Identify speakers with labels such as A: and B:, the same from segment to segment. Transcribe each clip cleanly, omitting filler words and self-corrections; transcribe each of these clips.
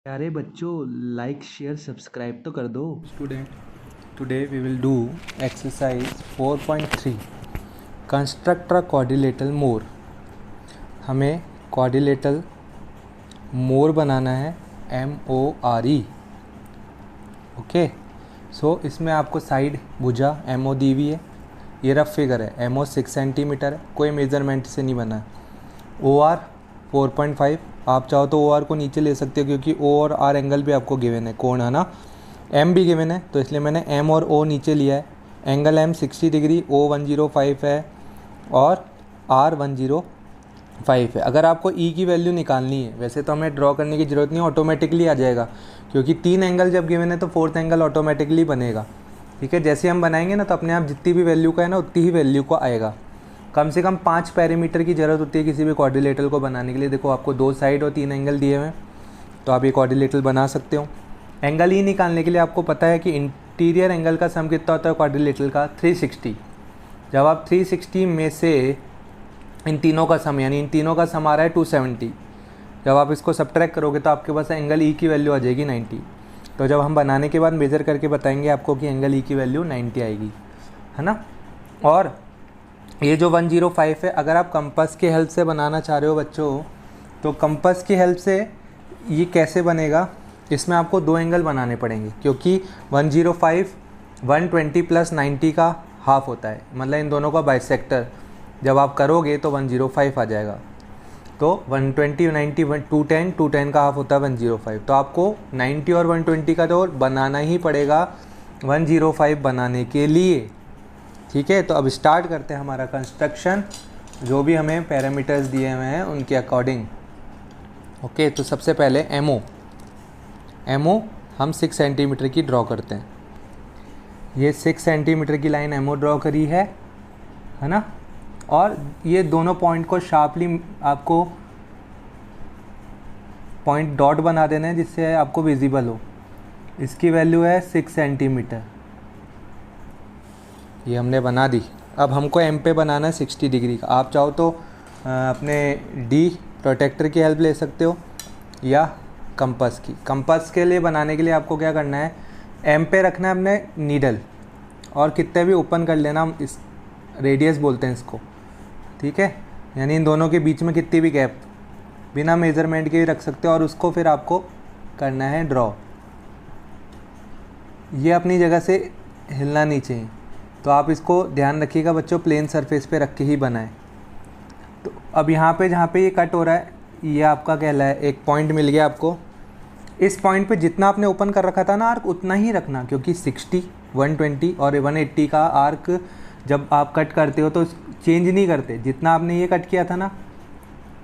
A: प्यारे बच्चों, like share subscribe तो कर दो।
B: Student, today we will do exercise 4.3 construct a quadrilateral more। हमें quadrilateral more बनाना है MORE। ओके, सो इसमें आपको साइड भुजा MO दी हुई है। ये रफ फिगर है। MO 6 सेंटीमीटर है, कोई मेजरमेंट से नहीं बना है। OR 4.5, आप चाहो तो OR को नीचे ले सकते हो क्योंकि O और R एंगल भी आपको गिवन है, कोण है ना। M भी गिवन है तो इसलिए मैंने M और O नीचे लिया है। एंगल M 60 डिग्री, O 105 है और R 105 है। अगर आपको E की वैल्यू निकालनी है, वैसे तो हमें ड्रॉ करने की ज़रूरत नहीं, ऑटोमेटिकली आ जाएगा क्योंकि 3 एंगल जब गिवन है तो 4th एंगल ऑटोमेटिकली बनेगा। ठीक है, जैसे हम बनाएंगे ना तो अपने आप जितनी भी वैल्यू का है ना उतनी ही वैल्यू को आएगा। कम से कम 5 पैरामीटर की ज़रूरत होती है किसी भी क्वाड्रिलेटरल को बनाने के लिए। देखो आपको 2 साइड और 3 एंगल दिए हुए हैं तो आप ये क्वाड्रिलेटरल बना सकते हो। एंगल ही निकालने के लिए आपको पता है कि इंटीरियर एंगल का सम कितना होता है क्वाड्रिलेटरल का, 360। जब आप 360 में से इन तीनों का सम, यानी इन तीनों का सम आ रहा है 270, जब आप इसको सब्ट्रैक्ट करोगे तो आपके पास एंगल ई की वैल्यू आ जाएगी 90। तो जब हम बनाने के बाद मेज़र करके बताएंगे आपको कि एंगल ई की वैल्यू 90 आएगी, है ना। और ये जो 105 है, अगर आप कंपास की हेल्प से बनाना चाह रहे हो बच्चों, तो कंपास की हेल्प से ये कैसे बनेगा, इसमें आपको 2 एंगल बनाने पड़ेंगे क्योंकि 105 120 प्लस 90 का हाफ होता है, मतलब इन दोनों का बाइसेक्टर जब आप करोगे तो 105 आ जाएगा। तो 120 90 210 210 का हाफ होता है 105। तो आपको 90 और 120 का तो बनाना ही पड़ेगा 105 बनाने के लिए। ठीक है, तो अब स्टार्ट करते हैं हमारा कंस्ट्रक्शन, जो भी हमें पैरामीटर्स दिए हुए हैं उनके अकॉर्डिंग। ओके, तो सबसे पहले एमओ हम 6 सेंटीमीटर की ड्रॉ करते हैं। ये 6 सेंटीमीटर की लाइन एमओ ड्रॉ करी है ना। और ये दोनों पॉइंट को शार्पली आपको पॉइंट डॉट बना देना है जिससे आपको विजिबल हो। इसकी वैल्यू है 6 सेंटीमीटर, ये हमने बना दी। अब हमको एम पे बनाना है 60 डिग्री का। आप चाहो तो अपने डी प्रोटेक्टर की हेल्प ले सकते हो या कंपास की। कंपास के लिए बनाने के लिए आपको क्या करना है, एम पे रखना है अपने नीडल और कितने भी ओपन कर लेना, हम इस रेडियस बोलते हैं इसको। ठीक है, यानी इन दोनों के बीच में कितनी भी गैप बिना मेज़रमेंट के भी रख सकते हो और उसको फिर आपको करना है ड्रॉ। ये अपनी जगह से हिलना नहीं चाहिए, तो आप इसको ध्यान रखिएगा बच्चों, प्लेन सरफेस पे रख के ही बनाएं। तो अब यहाँ पे जहाँ पे ये कट हो रहा है, ये आपका कहला है एक पॉइंट मिल गया आपको। इस पॉइंट पे जितना आपने ओपन कर रखा था ना आर्क, उतना ही रखना, क्योंकि 60 120 और 180 का आर्क जब आप कट करते हो तो चेंज नहीं करते। जितना आपने ये कट किया था ना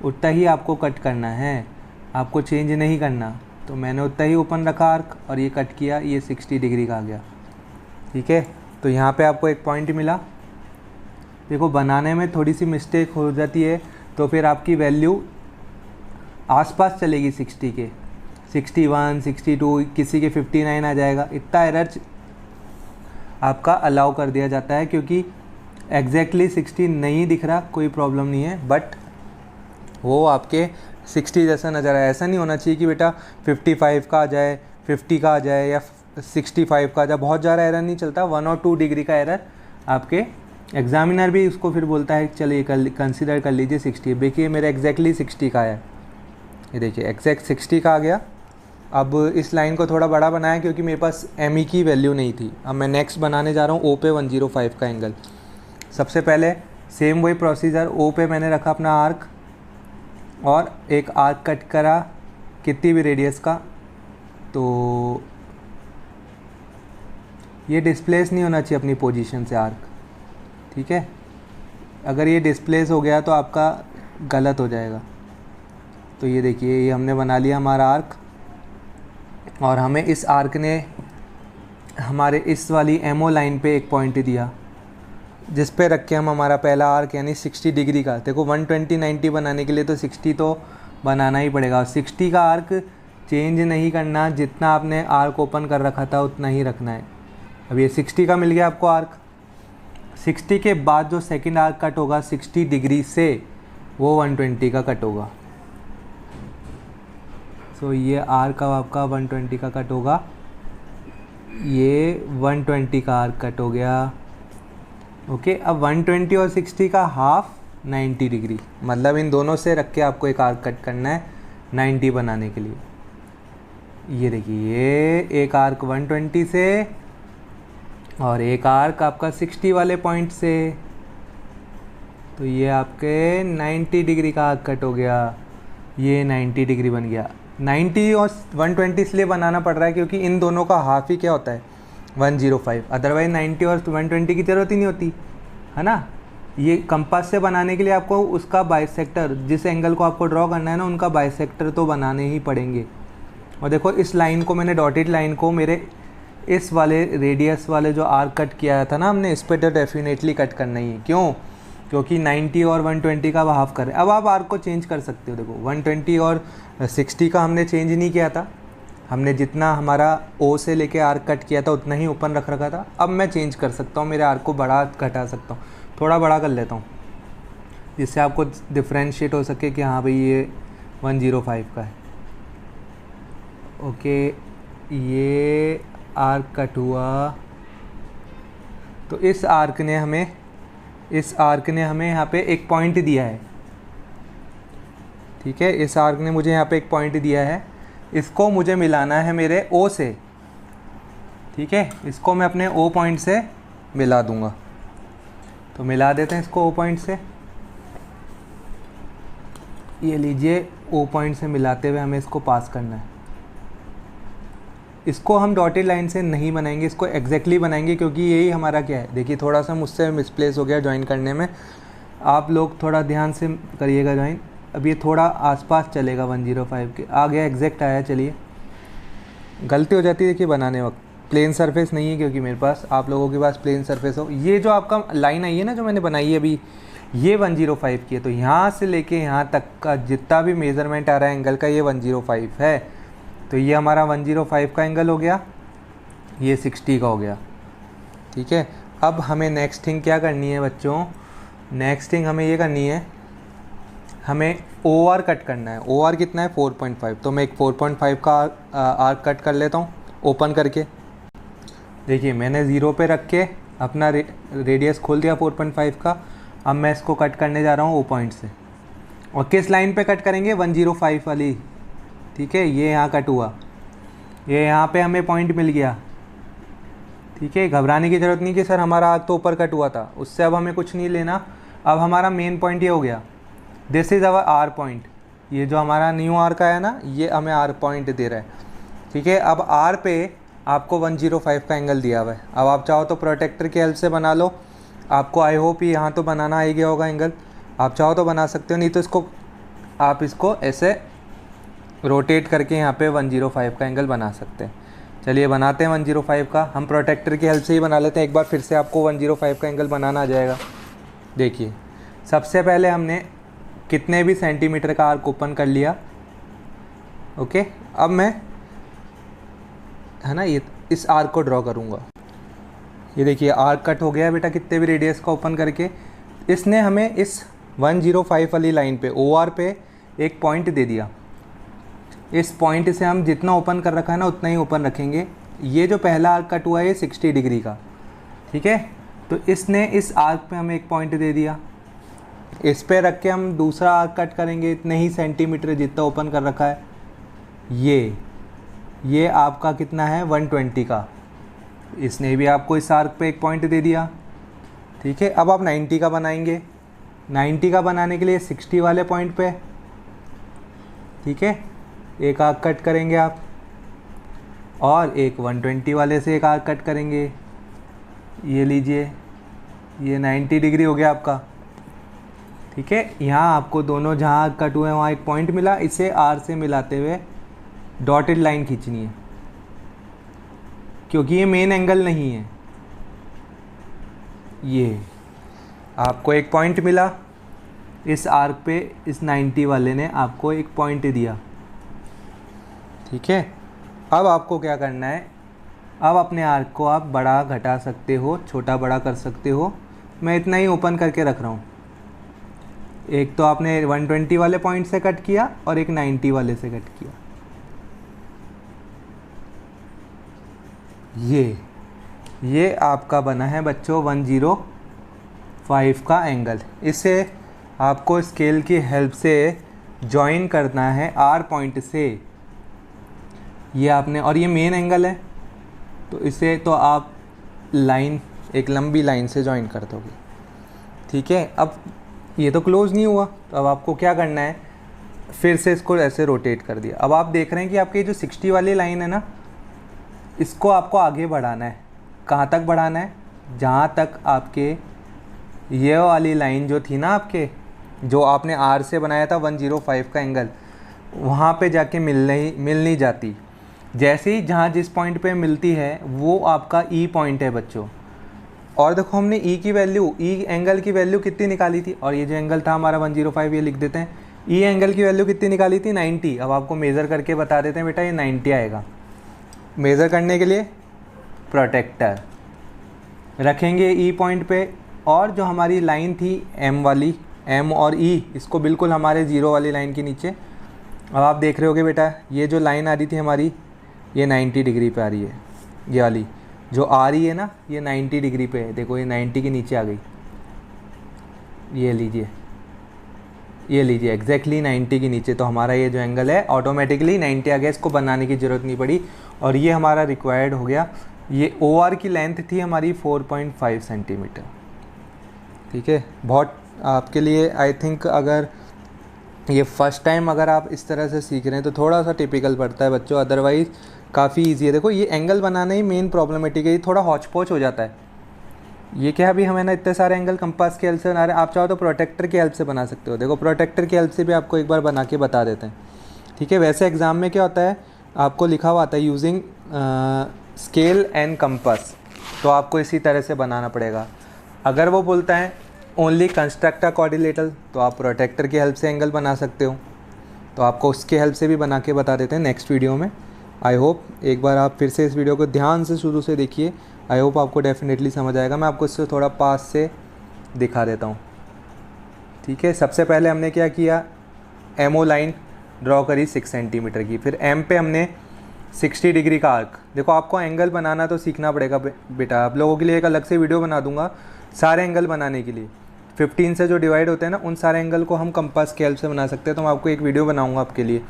B: उतना ही आपको कट करना है, आपको चेंज नहीं करना। तो मैंने उतना ही ओपन रखा आर्क और ये कट किया, ये 60 डिग्री का आ गया। ठीक है, तो यहाँ पे आपको एक पॉइंट मिला। देखो बनाने में थोड़ी सी मिस्टेक हो जाती है तो फिर आपकी वैल्यू आसपास चलेगी 60 के, 61 62, किसी के 59 आ जाएगा। इतना एरर आपका अलाउ कर दिया जाता है क्योंकि एग्जैक्टली 60 नहीं दिख रहा, कोई प्रॉब्लम नहीं है, बट वो आपके 60 जैसा नज़र आए। ऐसा नहीं होना चाहिए कि बेटा 55 का आ जाए, 50 का आ जाए या 65 का आ जाए। बहुत ज़्यादा एरर नहीं चलता, 1 और 2 डिग्री का एरर आपके एग्जामिनर भी उसको फिर बोलता है चलिए कंसिडर कर लीजिए 60। देखिए मेरा एग्जैक्टली 60 का है, ये देखिए एग्जैक्ट 60 का आ गया। अब इस लाइन को थोड़ा बड़ा बनाया क्योंकि मेरे पास एम ई की वैल्यू नहीं थी। अब मैं नेक्स्ट बनाने जा रहा हूँ ओ पे 105 का एंगल। सबसे पहले सेम वही प्रोसीजर, ओ पे मैंने रखा अपना आर्क और एक आर्क कट करा कितनी भी रेडियस का। तो ये डिस्प्लेस नहीं होना चाहिए अपनी पोजीशन से आर्क। ठीक है, अगर ये डिस्प्लेस हो गया तो आपका गलत हो जाएगा। तो ये देखिए ये हमने बना लिया हमारा आर्क, और हमें इस आर्क ने हमारे इस वाली एमओ लाइन पे एक पॉइंट दिया जिस पे रख के हम हमारा पहला आर्क यानी 60 डिग्री का। देखो 120 90 बनाने के लिए तो 60 तो बनाना ही पड़ेगा। 60 का आर्क चेंज नहीं करना, जितना आपने आर्क ओपन कर रखा था उतना ही रखना है। अब ये 60 का मिल गया आपको आर्क। 60 के बाद जो सेकंड आर्क कट होगा 60 डिग्री से, वो 120 का कट होगा। सो ये आर्क अब आपका 120 का कट होगा, ये 120 का आर्क कट हो गया। ओके, अब 120 और 60 का हाफ 90 डिग्री, मतलब इन दोनों से रख के आपको एक आर्क कट करना है 90 बनाने के लिए। ये देखिए, ये एक आर्क 120 से और एक आर्क आपका 60 वाले पॉइंट से, तो ये आपके 90 डिग्री का आर्क कट हो गया। ये 90 डिग्री बन गया। 90 और 120 इसलिए बनाना पड़ रहा है क्योंकि इन दोनों का हाफ ही क्या होता है, 105। अदरवाइज 90 और 120 की ज़रूरत ही नहीं होती, है ना। ये कंपास से बनाने के लिए आपको उसका बाइसेक्टर, जिस एंगल को आपको ड्रॉ करना है ना, उनका बाइसेक्टर तो बनाने ही पड़ेंगे। और देखो, इस लाइन को मैंने, डॉटेड लाइन को मेरे इस वाले रेडियस वाले जो आर्क कट किया था ना हमने, इस पर तो डेफिनेटली कट करना ही है। क्यों? क्योंकि 90 और 120 का हाफ कर रहे हैं। अब आप आर्क को चेंज कर सकते हो। देखो, 120 और 60 का हमने चेंज नहीं किया था, हमने जितना हमारा ओ से लेके आर्क कट किया था उतना ही ओपन रख रखा था। अब मैं चेंज कर सकता हूँ, मेरे आर्क को बड़ा घटा सकता हूँ, थोड़ा बड़ा कर लेता हूँ, जिससे आपको डिफ्रेंशिएट हो सके कि हाँ भाई ये 105 का है। ओके, ये आर्क कट हुआ, तो इस आर्क ने हमें यहाँ पे एक पॉइंट दिया है। ठीक है, इस आर्क ने मुझे यहाँ पे एक पॉइंट दिया है, इसको मुझे मिलाना है मेरे ओ से। ठीक है, इसको मैं अपने ओ पॉइंट से मिला दूंगा। तो मिला देते हैं इसको ओ पॉइंट से। ये लीजिए, ओ पॉइंट से मिलाते हुए हमें इसको पास करना है। इसको हम डॉटेड लाइन से नहीं बनाएंगे, इसको एग्जैक्टली बनाएंगे, क्योंकि यही हमारा क्या है। देखिए, थोड़ा सा मुझसे मिसप्लेस हो गया ज्वाइन करने में, आप लोग थोड़ा ध्यान से करिएगा ज्वाइन। अब ये थोड़ा आसपास चलेगा 105 के, आ गया एग्जैक्ट आया। चलिए, गलती हो जाती है देखिए बनाने वक्त, प्लेन सरफेस नहीं है क्योंकि मेरे पास, आप लोगों के पास प्लेन सरफेस हो। ये जो आपका लाइन आई है ना, जो मैंने बनाई है अभी, ये 105 की है। तो यहाँ से लेके यहाँ तक का जितना भी मेज़रमेंट आ रहा है एंगल का, ये 105 है। तो ये हमारा 105 का एंगल हो गया, ये 60 का हो गया। ठीक है, अब हमें नेक्स्ट थिंग क्या करनी है बच्चों? नेक्स्ट थिंग हमें ये करनी है, हमें ओ आर कट करना है। ओ आर कितना है? 4.5। तो मैं एक 4.5 का आर्क कट कर लेता हूँ ओपन करके। देखिए, मैंने 0 पे रख के अपना रेडियस खोल दिया 4.5 का। अब मैं इसको कट करने जा रहा हूँ ओ पॉइंट से। और किस लाइन पे कट करेंगे? 105 वाली। ठीक है, ये यहाँ कट हुआ, ये यहाँ पे हमें पॉइंट मिल गया। ठीक है, घबराने की ज़रूरत नहीं कि सर हमारा आर्क तो ऊपर कट हुआ था, उससे अब हमें कुछ नहीं लेना। अब हमारा मेन पॉइंट ये हो गया, this is our R point. ये जो हमारा न्यू आर्क आया ना, ये हमें आर पॉइंट दे रहा है। ठीक है, अब आर पे आपको 105 का एंगल दिया हुआ है। अब आप चाहो तो प्रोटेक्टर की हेल्प से बना लो, आपको आई होप यहाँ तो बनाना आ ही गया होगा एंगल। आप चाहो तो बना सकते हो, नहीं तो आप इसको ऐसे रोटेट करके यहाँ पे 105 का एंगल बना सकते हैं। चलिए बनाते हैं 105 का, हम प्रोटेक्टर की हेल्प से ही बना लेते हैं। एक बार फिर से आपको 105 का एंगल बनाना आ जाएगा। देखिए, सबसे पहले हमने कितने भी सेंटीमीटर का आर्क ओपन कर लिया। ओके, अब मैं, है ना, ये इस आर्क को ड्रॉ करूँगा। ये देखिए, आर्क कट हो गया बेटा, कितने भी रेडियस का ओपन करके। इसने हमें इस 105 वाली लाइन पे, ओ आर पे एक पॉइंट दे दिया। इस पॉइंट से हम जितना ओपन कर रखा है ना, उतना ही ओपन रखेंगे। ये जो पहला आर्क कट हुआ है, ये 60 डिग्री का। ठीक है, तो इसने इस आर्क पे हमें एक पॉइंट दे दिया। इस पे रख के हम दूसरा आर्क कट करेंगे, इतने ही सेंटीमीटर जितना ओपन कर रखा है। ये आपका कितना है? 120 का। इसने भी आपको इस आर्क पे एक पॉइंट दे दिया। ठीक है, अब आप 90 का बनाएंगे। 90 का बनाने के लिए 60 वाले पॉइंट पे, ठीक है, एक आर्क कट करेंगे आप, और एक 120 वाले से एक आर्क कट करेंगे। ये लीजिए, ये 90 डिग्री हो गया आपका। ठीक है, यहाँ आपको दोनों जहाँ आर्क कट हुए वहाँ एक पॉइंट मिला, इसे आर से मिलाते हुए डॉटेड लाइन खींचनी है, क्योंकि ये मेन एंगल नहीं है। ये आपको एक पॉइंट मिला इस आर्क पे, इस 90 वाले ने आपको एक पॉइंट दिया। ठीक है, अब आपको क्या करना है? अब अपने आर्क को आप बड़ा घटा सकते हो, छोटा बड़ा कर सकते हो। मैं इतना ही ओपन करके रख रहा हूँ। एक तो आपने 120 वाले पॉइंट से कट किया और एक 90 वाले से कट किया। ये आपका बना है बच्चों 105 का एंगल। इसे आपको स्केल की हेल्प से जॉइन करना है आर पॉइंट से। ये आपने, और ये मेन एंगल है, तो इसे तो आप लाइन, एक लंबी लाइन से जॉइन कर दोगे। ठीक है, अब ये तो क्लोज नहीं हुआ, तो अब आपको क्या करना है, फिर से इसको ऐसे रोटेट कर दिया। अब आप देख रहे हैं कि आपकी जो 60 वाली लाइन है ना, इसको आपको आगे बढ़ाना है। कहाँ तक बढ़ाना है? जहाँ तक आपके ये वाली लाइन जो थी ना, आपके जो आपने आर से बनाया था 105 का एंगल, वहाँ पे जाके मिल नहीं जाती। जैसे ही जहाँ जिस पॉइंट पे मिलती है वो आपका ई पॉइंट है बच्चों। और देखो हमने ई की वैल्यू, ई एंगल की वैल्यू कितनी निकाली थी, और ये जो एंगल था हमारा 105, ये लिख देते हैं। ई एंगल की वैल्यू कितनी निकाली थी? 90। अब आपको मेज़र करके बता देते हैं बेटा, ये 90 आएगा। मेज़र करने के लिए प्रोटेक्टर रखेंगे ई पॉइंट पे, और जो हमारी लाइन थी एम वाली, एम और ई, इसको बिल्कुल हमारे ज़ीरो वाली लाइन के नीचे। अब आप देख रहे होगे बेटा, ये जो लाइन आ रही थी हमारी, ये 90 डिग्री पे आ रही है। ये वाली जो आ रही है ना, ये 90 डिग्री पे है। देखो ये 90 के नीचे आ गई। ये लीजिए एग्जैक्टली 90 के नीचे। तो हमारा ये जो एंगल है ऑटोमेटिकली 90 आ गया, इसको बनाने की ज़रूरत नहीं पड़ी, और ये हमारा रिक्वायर्ड हो गया। ये ओ आर की लेंथ थी हमारी 4.5 सेंटीमीटर। ठीक है, बहुत आपके लिए आई थिंक, अगर ये फर्स्ट टाइम अगर आप इस तरह से सीख रहे हैं तो थोड़ा सा टिपिकल पड़ता है बच्चों, अदरवाइज़ काफ़ी ईजी है। देखो ये एंगल बनाना ही मेन प्रॉब्लमेटिक है, ये थोड़ा हौच पौच हो जाता है। ये क्या, अभी हमें ना इतने सारे एंगल कंपास की हेल्प से बना रहे हैं, आप चाहो तो प्रोटेक्टर की हेल्प से बना सकते हो। देखो प्रोटेक्टर की हेल्प से भी आपको एक बार बना के बता देते हैं। ठीक है, वैसे एग्ज़ाम में क्या होता है, आपको लिखा हुआ आता है यूजिंग स्केल एंड कंपास, तो आपको इसी तरह से बनाना पड़ेगा। अगर वो बोलता है ओनली कंस्ट्रक्ट अ क्वाड्रिलेटरल, तो आप प्रोटेक्टर की हेल्प से एंगल बना सकते हो, तो आपको उसके हेल्प से भी बना के बता देते हैं नेक्स्ट वीडियो में। आई होप एक बार आप फिर से इस वीडियो को ध्यान से शुरू से देखिए, आई होप आपको डेफिनेटली समझ आएगा। मैं आपको इससे थोड़ा पास से दिखा देता हूँ। ठीक है, सबसे पहले हमने क्या किया, एमओ लाइन ड्रॉ करी 6 सेंटीमीटर की, फिर एम पे हमने 60 डिग्री का आर्क। देखो आपको एंगल बनाना तो सीखना पड़ेगा बेटा, आप लोगों के लिए एक अलग से वीडियो बना दूंगा सारे एंगल बनाने के लिए। 15 से जो डिवाइड होते हैं ना, उन सारे एंगल को हम कंपास की हेल्प से बना सकते हैं। तो मैं आपको एक वीडियो बनाऊंगा आपके लिए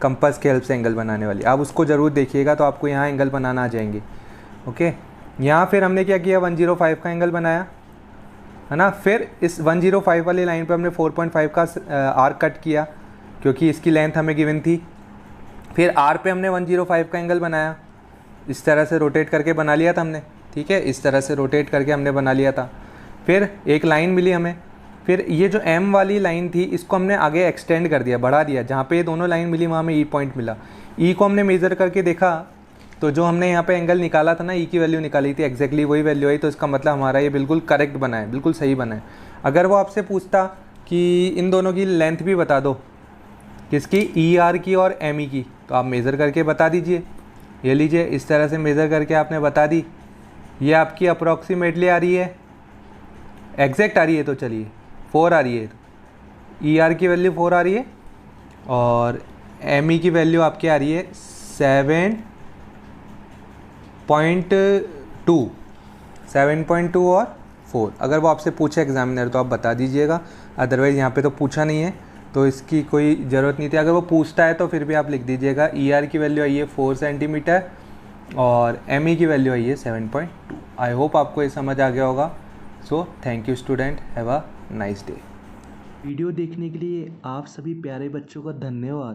B: कंपास की हेल्प से एंगल बनाने वाली, आप उसको ज़रूर देखिएगा, तो आपको यहाँ एंगल बनाना आ जाएंगे। ओके, यहाँ फिर हमने क्या किया, 105 का एंगल बनाया है ना। फिर इस 105 वाली लाइन पे हमने 4.5 का आर्क कट किया, क्योंकि इसकी लेंथ हमें गिवन थी। फिर आर पे हमने 105 का एंगल बनाया, इस तरह से रोटेट करके बना लिया था हमने। ठीक है, इस तरह से रोटेट करके हमने बना लिया था। फिर एक लाइन मिली हमें, फिर ये जो एम वाली लाइन थी इसको हमने आगे एक्सटेंड कर दिया, बढ़ा दिया। जहाँ पे ये दोनों लाइन मिली वहाँ हमें ई पॉइंट मिला। ई को हमने मेज़र करके देखा, तो जो हमने यहाँ पे एंगल निकाला था ना, ई की वैल्यू निकाली थी, एग्जैक्टली वही वैल्यू आई। तो इसका मतलब हमारा ये बिल्कुल करेक्ट बना है, बिल्कुल सही बना है। अगर वो आपसे पूछता कि इन दोनों की लेंथ भी बता दो, किसकी, ई आर की और एम ई की, तो आप मेज़र करके बता दीजिए। ये लीजिए, इस तरह से मेज़र करके आपने बता दी। ये आपकी अप्रॉक्सीमेटली आ रही है, एग्जैक्ट आ रही है तो चलिए 4 आ रही है, ई आर की वैल्यू 4 आ रही है, और एम ई की वैल्यू आपकी आ रही है 7.2 और 4। अगर वो आपसे पूछे एग्जामिनर तो आप बता दीजिएगा, अदरवाइज़ यहाँ पे तो पूछा नहीं है तो इसकी कोई ज़रूरत नहीं थी। अगर वो पूछता है तो फिर भी आप लिख दीजिएगा, ई आर की वैल्यू आई है 4 सेंटीमीटर और एम ई की वैल्यू आई है 7.2। आई होप आपको ये समझ आ गया होगा। So thank you student, have a nice day.
A: Video देखने के लिए आप सभी प्यारे बच्चों का धन्यवाद।